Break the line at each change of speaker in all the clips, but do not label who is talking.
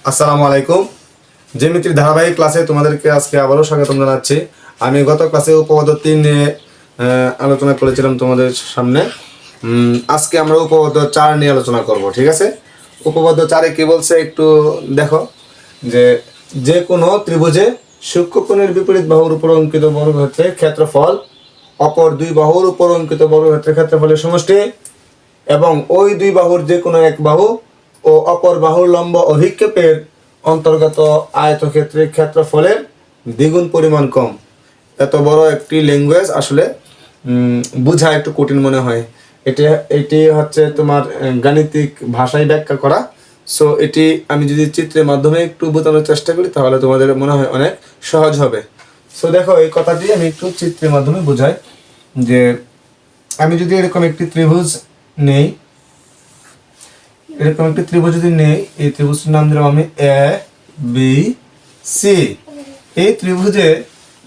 আসসালামু আলাইকুম। জ্যামিতির ধারাবাহিক ক্লাসে তোমাদেরকে আজকে আবারও স্বাগতম জানাচ্ছি। আমি গত ক্লাসে উপপাদ্য 3 নিয়ে আলোচনা করেছিলাম তোমাদের সামনে। আজকে আমরা উপপাদ্য 4 নিয়ে আলোচনা করব, ঠিক আছে? উপপাদ্য 4-এ কি বলছে একটু দেখো, যে যে কোনো ত্রিভুজে সূক্ষ্মকোণের বিপরীত বাহুর উপর অঙ্কিত বর্গক্ষেত্রের ক্ষেত্রফল অপর দুই বাহুর উপর অঙ্কিত বর্গক্ষেত্রের ক্ষেত্রফলের সমষ্টি এবং ওই দুই বাহুর যে কোনো এক বাহু ও অপর বাহুর লম্ব অভিক্ষেপের অন্তর্গত আয়তক্ষেত্রের ক্ষেত্রফলের দ্বিগুণ পরিমাণ কম। এত বড় একটি ল্যাঙ্গুয়েজ আসলে বোঝা একটু কঠিন মনে হয়। এটি হচ্ছে তোমার গাণিতিক ভাষায় ব্যাখ্যা করা। সো এটি আমি যদি চিত্রের মাধ্যমে একটু বোঝানোর চেষ্টা করি তাহলে তোমাদের মনে হয় অনেক সহজ হবে। সো দেখো, এই কথাটি আমি একটু চিত্রের মাধ্যমে বোঝাই। যে আমি যদি এরকম একটি ত্রিভুজ নেই, এরকম একটি ত্রিভুজ যদি নেই, এই ত্রিভুজটির নাম দিলাম আমি এ বি সি। এই ত্রিভুজে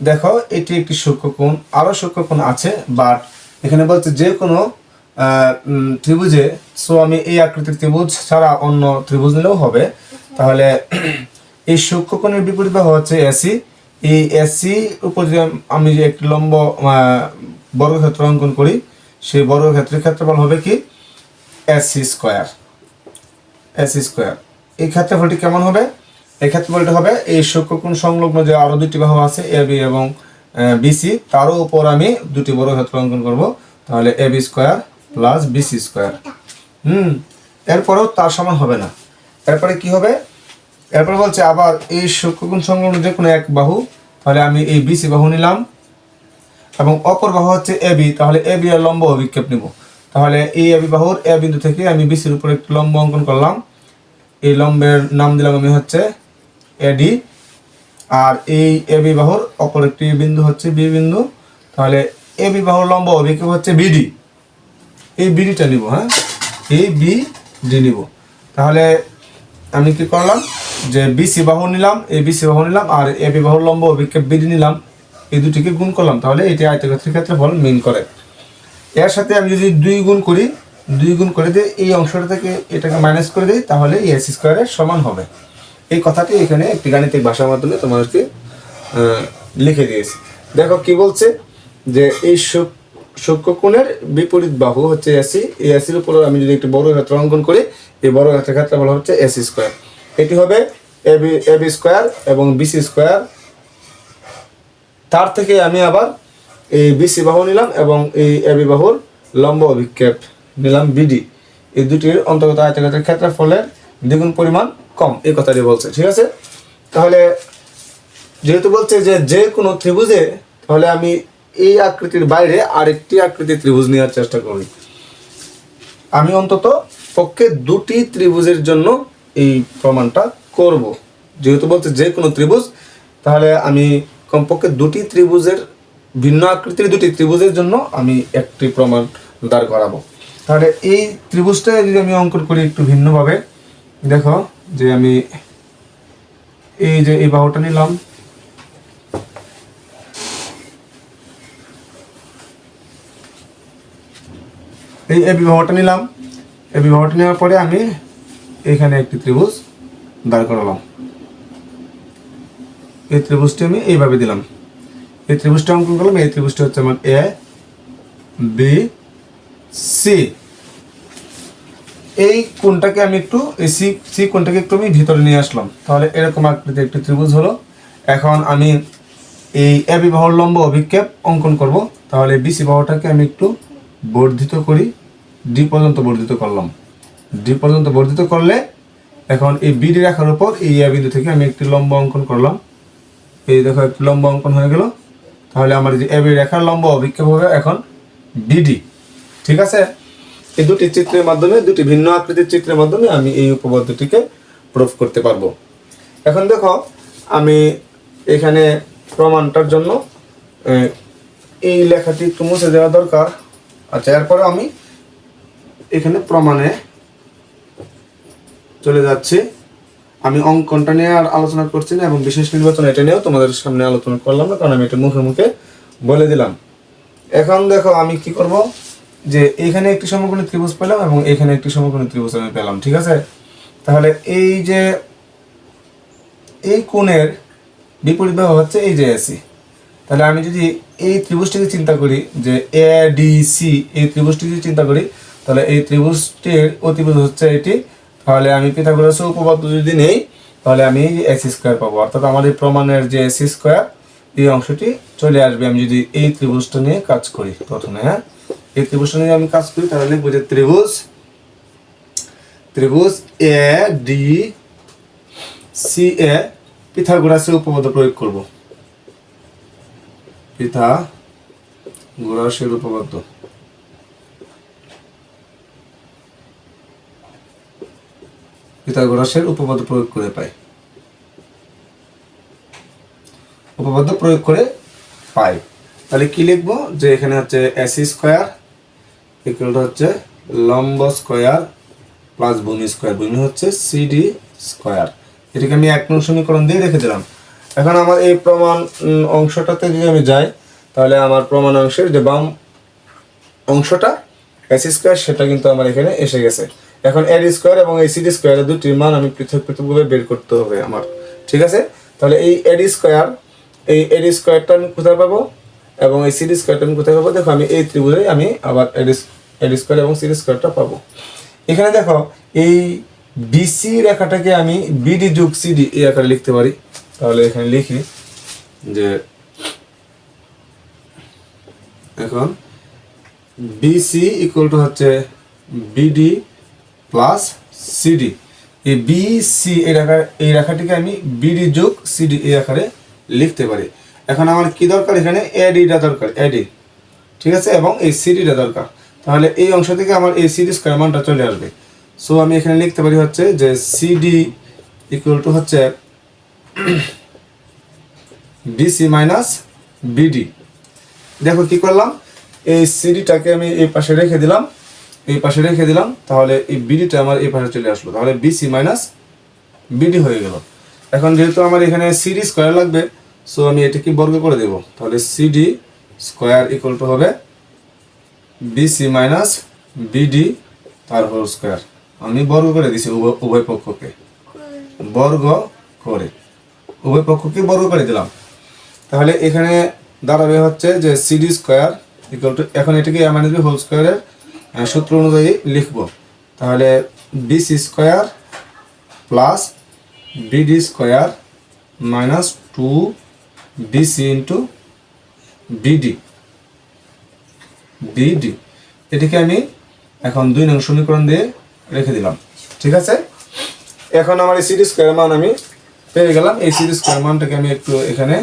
দেখো এটি একটি সূক্ষ্মকোণ, আরো সূক্ষ্মকোণ আছে, বাট এখানে বলছে যে কোনো ত্রিভুজে। সো আমি এই আকৃতির ত্রিভুজ ছাড়া অন্য ত্রিভুজ নিলেও হবে। তাহলে এই সূক্ষ্মকোণের বিপরীত বাহু হচ্ছে এসি। এই এসি উপর যদি আমি যে একটি লম্ব বর্গক্ষেত্র অঙ্কন করি, সেই বর্গক্ষেত্রের ক্ষেত্রফল হবে কি এসি স্কোয়ার। এসি স্কোয়ার এই ক্ষেত্রফলটি কেমন হবে? এই ক্ষেত্রফলটি হবে এই সূক্ষ্মকোণ সংলগ্ন যে আরো দুটি বাহু আছে এ বি এবং বিসি, তারও উপর আমি দুটি বর্গক্ষেত্র অঙ্কন করব। তাহলে A B square plus BC square. এরপরেও তার সমান হবে না। এরপরে কি হবে? এরপরে বলছে আবার এই সূক্ষ্মকোণ সংলগ্ন যে কোনো এক বাহু, তাহলে আমি এই বিসি বাহু নিলাম এবং অপর বাহু হচ্ছে এ বি, তাহলে এ বি এর লম্ব অভিক্ষেপ নিব। তাহলে এই এ বি বাহুর এ বিন্দু থেকে আমি বিসির উপর একটি লম্ব অঙ্কন করলাম। এই লম্বের নাম দিলাম আমি হচ্ছে এডি। আর এই এ বি বাহুর অপর একটি বিন্দু হচ্ছে বি বিন্দু। তাহলে এ বি বাহুর লম্ব অভিক্ষেপ হচ্ছে বিডি। এই বিডিটা নিব, হ্যাঁ, এই বিডি নিব। তাহলে আমি কি করলাম, যে বিসি বাহু নিলাম, এই বিসি বাহু নিলাম, আর এ বি বাহুর লম্ব অভিক্ষেপ বিডি নিলাম। এই দুটিকে গুণ করলাম, তাহলে এটি আয়তক্ষেত্রের ক্ষেত্রফল মিন করে। এর সাথে আমি যদি 2 গুণ করি, 2 গুণ করে দিয়ে এই অংশটা থেকে এটাকে মাইনাস করে দিই, তাহলে এই এস স্কোয়ারের সমান হবে। এই কথাটি এখানে একটি গাণিতিক ভাষার মাধ্যমে তোমাদেরকে লিখে দিয়েছি। দেখো কি বলছে, যে এই সূক্ষ্মকোণের বিপরীত বাহু হচ্ছে এসি। এই এসির উপর আমি যদি একটি বর্গক্ষেত্র অঙ্কন করি, এই বর্গক্ষেত্রের ক্ষেত্রফল হচ্ছে এসি স্কোয়ার। এটি হবে এ বি স্কোয়ার এবং বিসি স্কোয়ার। তার থেকে আমি আবার এই বিসি বাহু নিলাম এবং এই এ বি বাহুর লম্ব অভিক্ষেপ নিলাম বিডি। এই দুটির অন্তর্গত আয়তক্ষেত্রের ক্ষেত্রফলের দ্বিগুণ পরিমাণ কম, এই কথাটি বলছে, ঠিক আছে? তাহলে যেহেতু বলছে যে যে কোনো ত্রিভুজে, তাহলে আমি এই আকৃতির বাইরে আরেকটি আকৃতির ত্রিভুজ নেওয়ার চেষ্টা করি। আমি অন্তত পক্ষে দুটি ত্রিভুজের জন্য এই প্রমাণটা করব। যেহেতু বলছে যে কোনো ত্রিভুজ, তাহলে আমি কমপক্ষে দুটি ত্রিভুজের, ভিন্ন আকৃতির দুটি ত্রিভুজের জন্য আমি একটি প্রমাণ দাঁড় করাবো। তাহলে এই ত্রিভুজটা যদি আমি অঙ্কন করি একটু ভিন্নভাবে, দেখো যে আমি এই যে এই বাহুটা নিলাম, এই এ বাহুটা নিলাম। এই বাহুটা নেওয়ার পরে আমি এখানে একটি ত্রিভুজ দাঁড় করালাম। এই ত্রিভুজটি আমি এইভাবে দিলাম, এই ত্রিভুজটা অঙ্কন করলাম। এই ত্রিভুজটা হচ্ছে আমার এ বি সি। এই কোণটাকে আমি একটু, এই সি কোণটাকে একটু আমি ভিতরে নিয়ে আসলাম। তাহলে এরকম আকৃতির একটি ত্রিভুজ হলো। এখন আমি এই এ বি বাহুর লম্ব অভিক্ষেপ অঙ্কন করব। তাহলে বিসি বাহুটাকে আমি একটু বর্ধিত করি, ডি পর্যন্ত বর্ধিত করলাম। ডি পর্যন্ত বর্ধিত করলে এখন এই বিডি রেখার উপর এই এ বিন্দু থেকে আমি একটি লম্ব অঙ্কন করলাম। এই দেখো একটি লম্ব অঙ্কন হয়ে গেল। তাহলে আমার যে এ বি রেখার লম্ব অভিক্ষেপ হবে এখন বিডি, ঠিক আছে? এই দুটি চিত্রের মাধ্যমে, দুটি ভিন্ন আকৃতির চিত্রের মাধ্যমে আমি এই উপপাদ্যটিকে প্রুফ করতে পারবো। এখন দেখো, আমি এখানে প্রমাণটার জন্য এই লেখাটি একটু মুছে দেওয়া দরকার। আচ্ছা, এরপরে আমি এখানে প্রমাণে চলে যাচ্ছি। আমি অঙ্কনটা নিয়ে আর আলোচনা করছি না এবং বিশেষ নির্বাচন এটা নিয়েও তোমাদের সামনে আলোচনা করলাম না, কারণ আমি এটা মুখে মুখে বলে দিলাম। এখন দেখো আমি কি করব, যে এখানে একটি সমকোণী ত্রিভুজ পেলাম এবং এখানে একটি সমকোণী ত্রিভুজ আমি পেলাম, ঠিক আছে? তাহলে এই যে এই কোণের বিপরীত বাহু হচ্ছে এই যে এসি। তাহলে আমি যদি এই ত্রিভুজটিকে চিন্তা করি যে এডিসি, এই ত্রিভুজটিকে চিন্তা করি, তাহলে এই ত্রিভুজটির অতিভুজ হচ্ছে এটি। তাহলে আমি পিথাগোরাসের উপপাদ্য যদি নেই, তাহলে আমি এক্স স্কোয়ার পাবো, অর্থাৎ আমার এই প্রমাণের যে এক্স স্কোয়ার এই অংশটি চলে আসবে আমি যদি এই ত্রিভুজটা নিয়ে কাজ করি। প্রথমে হ্যাঁ, এই ত্রিভুজটা নিয়ে আমি কাজ করি, তাহলে লিখবো যে ত্রিভুজ এ ডি সি এ পিথাগোরাসের উপপাদ্য প্রয়োগ করব। পিথাগোরাসের উপপাদ্য প্রয়োগ করে পাই, তাহলে কি লিখবো যে এখানে হচ্ছে এস স্কোয়ার ইকুয়াল টু হচ্ছে লম্ব স্কোয়ার প্লাস ভূমি স্কোয়ার, ভূমি হচ্ছে সিডি স্কোয়ার। এটাকে আমি 1 নং সমীকরণ দিয়ে রেখে দিলাম। এখন আমার এই প্রমাণ অংশটাতে যদি আমি যাই, তাহলে আমার প্রমাণ অংশের যে বাম অংশটা এস স্কোয়ার সেটা কিন্তু আমার এখানে এসে গেছে। এখন এড স্কোয়ার এবং এই সিডি স্কোয়ারের দুটির মান আমি পৃথক পৃথকভাবে বের করতে হবে আমার, ঠিক আছে। তাহলে এই এড স্কোয়ারটা আমি কোথায় পাবো এবং এই সিডি স্কোয়ারটা আমি কোথায় পাবো? দেখো আমি এই ত্রিভুজে আমি আবার এড স্কোয়ার এবং সিডি স্কোয়ারটা পাবো। এখানে দেখো এই বিসি রেখাটাকে আমি বিডি যোগ সিডি এই আকারে লিখতে পারি। তাহলে এখানে লিখি যে এখন বিসি ইকুয়াল টু হচ্ছে বিডি প্লাস সিডি। এই বিসি এই রেখাটিকে আমি বিডি যোগ সিডি এই আকারে লিখতে পারি। এখন আমার কি দরকার? এখানে এডিটা দরকার, এডি, ঠিক আছে, এবং এই সিডিটা দরকার। তাহলে এই অংশ থেকে আমার এই সিডি স্কয়ার মানটা চলে আসবে। সো আমি এখানে লিখতে পারি হচ্ছে যে সিডি ইকুয়াল টু হচ্ছে বিসি মাইনাস বিডি। দেখো কি করলাম, এই সিডিটাকে আমি এই পাশে রেখে দিলাম, তাহলে এই বিডিটা আমার এই পাশে চলে আসলো, তাহলে বিসি মাইনাস বিডি হয়ে গেল। এখন যেহেতু আমার এখানে সিডি স্কোয়ার লাগবে, সো আমি এটাকে বর্গ করে দেব, তাহলে সিডি স্কোয়ার ইকুয়াল টু হবে বিসি মাইনাস বিডি তার হোল স্কোয়ার। আমি বর্গ করে দিছি উভয় পক্ষকে বর্গ করে দিলাম। তাহলে এখানে দাঁড়াবে হচ্ছে যে সিডি স্কোয়ার ইকুয়াল টু, এখন এটাকে এ মাইনাস বি হোল স্কোয়ারের সূত্র অনুযায়ী লিখব। তাহলে BC square plus BD square minus 2 BC into BD. এটিকে আমি এখন 2 নং সমীকরণ দিয়ে রেখে দিলাম, ঠিক আছে। এখন আমার এই সিডি স্কোয়ার মান আমি পেয়ে গেলাম। এই সিডি স্কোয়ার মানটাকে আমি একটু এখানে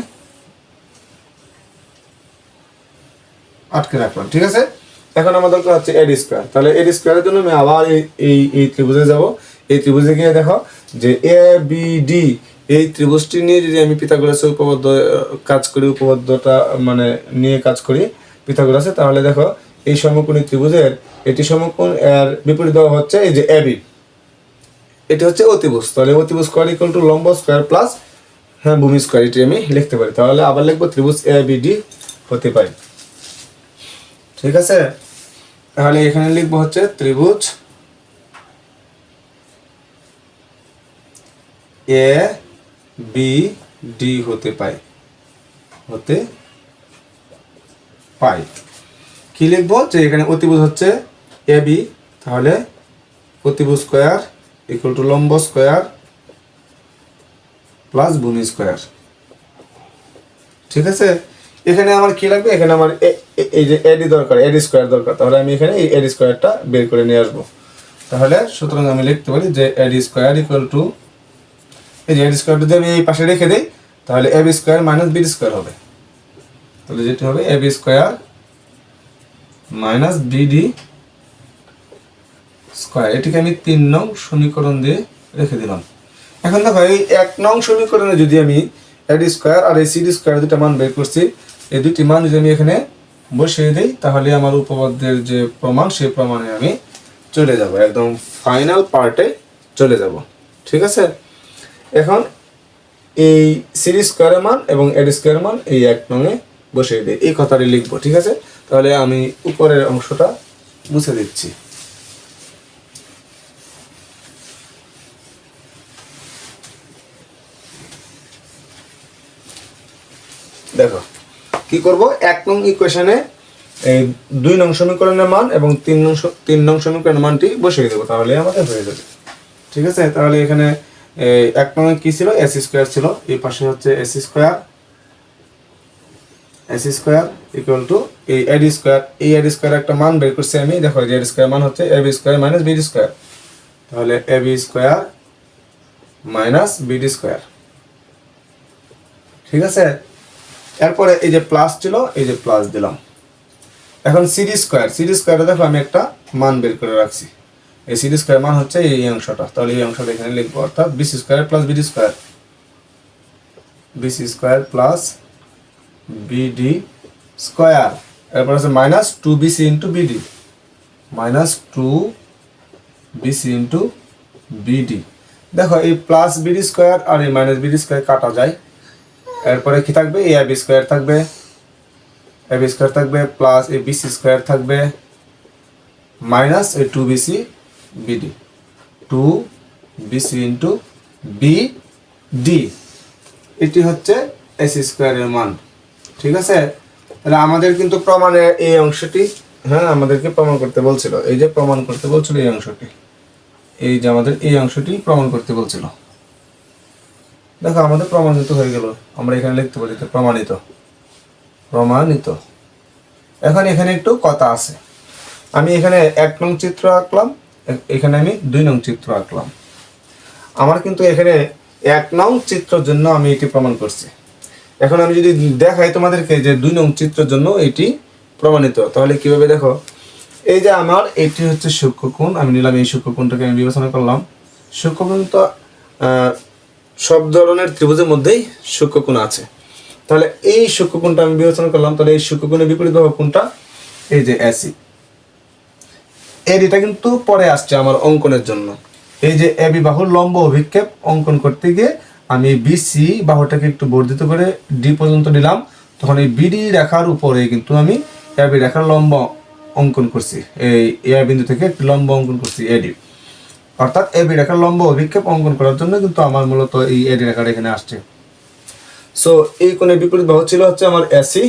আটকে রাখলাম, ঠিক আছে। এখন আমার দরকার হচ্ছে এড স্কোয়ার। তাহলে এড স্কোয়ারের জন্য আমি আবার এই ত্রিভুজে যাব। এই ত্রিভুজে গিয়ে দেখো যে এ বি ডি এই ত্রিভুজটি নিয়ে যদি আমি পিথাগোরাসের উপপাদ্য কাজ করি, উপপাদ্যটা মানে নিয়ে কাজ করি পিথাগোরাসে, তাহলে দেখো এই সমকোণী ত্রিভুজের এটি সমকোণ, এর বিপরীত দেওয়া হচ্ছে এই যে এবি, এটি হচ্ছে অতিভুজ। তাহলে অতিভুজ স্কোয়ার ইকুয়াল টু লম্ব স্কোয়ার প্লাস ভূমি স্কোয়ার, এটি আমি লিখতে পারি। তাহলে আবার লিখবো ত্রিভুজ এ বি ডি হতে পারে, ঠিক আছে। তাহলে এখানে লিখবো হচ্ছে ত্রিভুজ এ বি ডি হতে পায়। কি লিখবো যে এখানে অতিভুজ হচ্ছে এ বি, তাহলে অতিভুজ স্কোয়ার ইকুয়াল টু লম্ব স্কোয়ার প্লাস ভূমি স্কোয়ার, ঠিক আছে। এখানে আমার কি লাগবে? এখানে আমার এই যে এডি দরকার, এডি স্কোয়ার দরকার। তাহলে আমি এখানে এই এডি স্কোয়ারটা বের করে নিয়ে আসবো। তাহলে সুতরাং আমি লিখতে পারি যে এডি স্কোয়ার ইকুয়াল টু, এই যে এডি স্কোয়ার যদি আমি এই পাশে রেখে দিই, তাহলে AB square minus BD square হবে। তাহলে যেটা হবে AB square minus BD square. এটিকে আমি 3 নং সমীকরণ দিয়ে রেখে দিলাম। এখন দেখো এই 1 নং সমীকরণে যদি আমি এডি স্কোয়ার আর এই সিডি স্কোয়ার দুটা মান বের করছি, এই দুটি মান যদি আমি এখানে বসিয়ে দিই, তাহলে আমার উপপাদ্যের যে প্রমাণ সেই প্রমাণে আমি চলে যাব, একদম ফাইনাল পার্টে চলে যাব, ঠিক আছে। এখন এই সিডি স্কোয়ারের মান এবং এডি স্কোয়ারের মান এই 1 নংয়ে বসিয়ে দিই, এই কথাটি লিখবো, ঠিক আছে। তাহলে আমি উপরের অংশটা মুছে দিচ্ছি। দেখো কি করব, 1 নং ইকুয়েশনে এই 2 নং সমীকরণের মান এবং 3 নং সমীকরণের মানটি বসিয়ে দেবো, তাহলে আমাদের হয়ে যাবে। ঠিক আছে, তাহলে এখানে 1 নং কি ছিল, এস স্কোয়ার ছিল, এই পাশে হচ্ছে এস স্কোয়ার ইকুয়াল টু এই এডি স্কোয়ার, এই এডি স্কোয়ার একটা মান বের করছি আমি। দেখো যে এডি স্কোয়ার মান হচ্ছে AB square minus BD square, তাহলে AB square minus BD square. ঠিক আছে, এরপরে এই যে প্লাস ছিল, এই যে প্লাস দিলাম। এখন সিডি স্কোয়ারে দেখো আমি একটা মান বের করে রাখছি, এই সিডি স্কোয়ার মান হচ্ছে এই অংশটা, তাহলে এই অংশটা এখানে লিখবো, অর্থাৎ BC square plus BD square, BC square plus BD square, এরপর আছে minus 2bc into BD, minus 2bc into BD. দেখো এই প্লাস বিডি স্কোয়ার আর এই মাইনাস বিডি স্কোয়ার কাটা যায়, এরপরে কি থাকবে, এই এবি স্কোয়ার থাকবে, এবি স্কোয়ার থাকবে প্লাস এই বিসি স্কোয়ার থাকবে মাইনাস এই 2bc BD, 2bc into BD, এটি হচ্ছে এস স্কোয়ারের মান। ঠিক আছে, তাহলে আমাদের কিন্তু প্রমাণের এই অংশটি, হ্যাঁ আমাদেরকে প্রমাণ করতে বলছিল, এই যে প্রমাণ করতে বলছিল এই অংশটি, এই যে আমাদের এই অংশটি প্রমাণ করতে বলছিল। দেখো আমাদের প্রমাণিত হয়ে গেল, আমরা এখানে লিখতে পারি প্রমাণিত, প্রমাণিত। এখন এখানে একটু কথা আছে, আমি এখানে 1 নং চিত্র আঁকলাম, এখানে আমি 2 নং চিত্র আঁকলাম। আমার কিন্তু এখানে 1 নং চিত্রের জন্য আমি এটি প্রমাণ করছি। এখন আমি যদি দেখাই তোমাদেরকে যে 2 নং চিত্রের জন্য এটি প্রমাণিত, তাহলে কিভাবে, দেখো এই যে আমার এটি হচ্ছে সূক্ষ্মকোণ, আমি নিলাম এই সূক্ষ্মকোণটাকে আমি বিবেচনা করলাম। সূক্ষ্মকোণ তো সব ধরনের ত্রিভুজের মধ্যেই সূক্ষ্মকোণ আছে, তাহলে এই সূক্ষ্মকোণটা আমি বিবেচনা করলাম, তাহলে এই সূক্ষ্মকোণের বিপরীত বাহু কোনটা, এই যে এসি। এটা কিন্তু পরে আসছে আমার অঙ্কনের জন্য, এই যে এবি বাহুর লম্ব অভিক্ষেপ অঙ্কন করতে গিয়ে আমি বিসি বাহুটাকে একটু বর্ধিত করে ডি পর্যন্ত নিলাম, তখন এই বিডি রেখার উপরে কিন্তু আমি এবি রেখার লম্ব অঙ্কন করছি, এই এ বিন্দু থেকে একটি লম্ব অঙ্কন করছি এডি, অর্থাৎ এবি রেখার লম্ব অভিক্ষেপ অঙ্কন করার জন্য কিন্তু আমার মূলত এই এডি রেখাটা এখানে আসছে। সো এই কোণের বিপরীত বাহু ছিল হচ্ছে আমার এসি,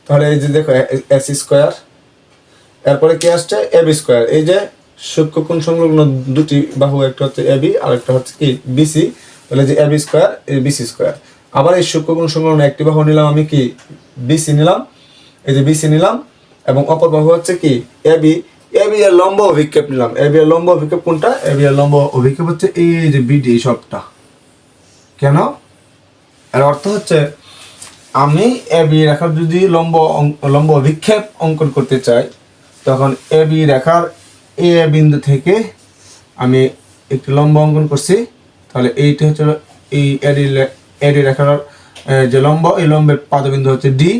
তাহলে এই যে দেখো এসি স্কোয়ার, এরপরে কি আসছে এবি স্কোয়ার, এই যে সূক্ষ্মকোণ সংলগ্ন দুটি বাহু, একটা হচ্ছে এবি আর একটা হচ্ছে কি বিসি, তাহলে যে এবি স্কোয়ার এই বিসি স্কোয়ার। আবার এই সূক্ষ্মকোণ সংলগ্ন একটি বাহু নিলাম আমি, কি বিসি নিলাম, এই যে বিসি নিলাম, এবং অপর বাহু হচ্ছে কি এবি, এবি এর লম্ব অভিক্ষেপ নিলাম। এবি এর লম্ব অভিক্ষেপ কোনটা, এবি এর লম্ব অভিক্ষেপ হচ্ছে এই যে বিডি, এই সবটা। কেন, এর অর্থ হচ্ছে আমি এবি রেখার যদি লম্ব অভিক্ষেপ অঙ্কন করতে চাই, তখন এবি রেখার এ বিন্দু থেকে আমি একটি লম্ব অঙ্কন করছি, তাহলে এইটা হচ্ছে এই এডি রেখার যে লম্ব, এই লম্বের পাদবিন্দু হচ্ছে ডি,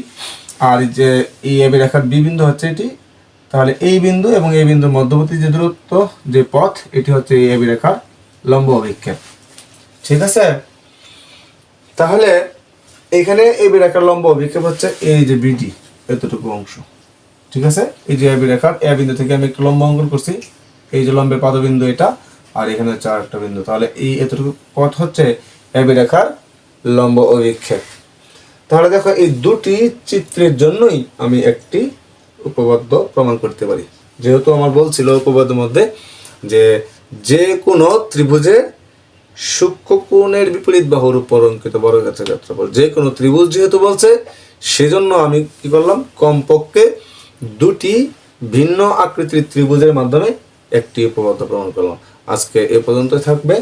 আর যে এই এবি রেখার বি বিন্দু হচ্ছে এটি, তাহলে এই বিন্দু এবং এই বিন্দুর মধ্যবর্তী যে দূরত্ব, যে পথ, এটি হচ্ছে এই এবি রেখার লম্ব অভিক্ষেপ। ঠিক আছে, তাহলে এখানে এবি রেখার লম্ব অভিক্ষেপ হচ্ছে এই যে বিডি, এতটুকু অংশ। ঠিক আছে, এই যে এবি রেখার এ বিন্দু থেকে আমি একটু লম্ব অঙ্কন করছি, এই যে লম্বের পাদবিন্দু এটা, আর এখানে হচ্ছে আরেকটা বিন্দু, তাহলে এই এতটুকু পথ হচ্ছে এবি রেখার লম্ব অভিক্ষেপ। তাহলে দেখো এই দুটি চিত্রের জন্যই আমি একটি উপপাদ্য প্রমাণ করতে পারি, যেহেতু আমার বলছিল উপপাদ্যের মধ্যে যে কোনো ত্রিভুজে সূক্ষ্মকোণের বিপরীত বাহুর উপর অঙ্কিত বর্গক্ষেত্রের ক্ষেত্রফল, যে কোনো ত্রিভুজ যেহেতু বলছে, সেজন্য আমি কি করলাম, কমপক্ষে দুটি ভিন্ন আকৃতির ত্রিভুজের মাধ্যমে একটি উপপাদ্য প্রমাণ করলাম। আজকে এ পর্যন্ত থাকবে,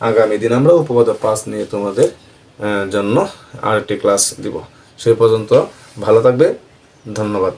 আগামী দিন আমরা উপপাদ্য 5 নিয়ে তোমাদের জন্য আরেকটি ক্লাস দিব। সেই পর্যন্ত ভালো থাকবে, ধন্যবাদ।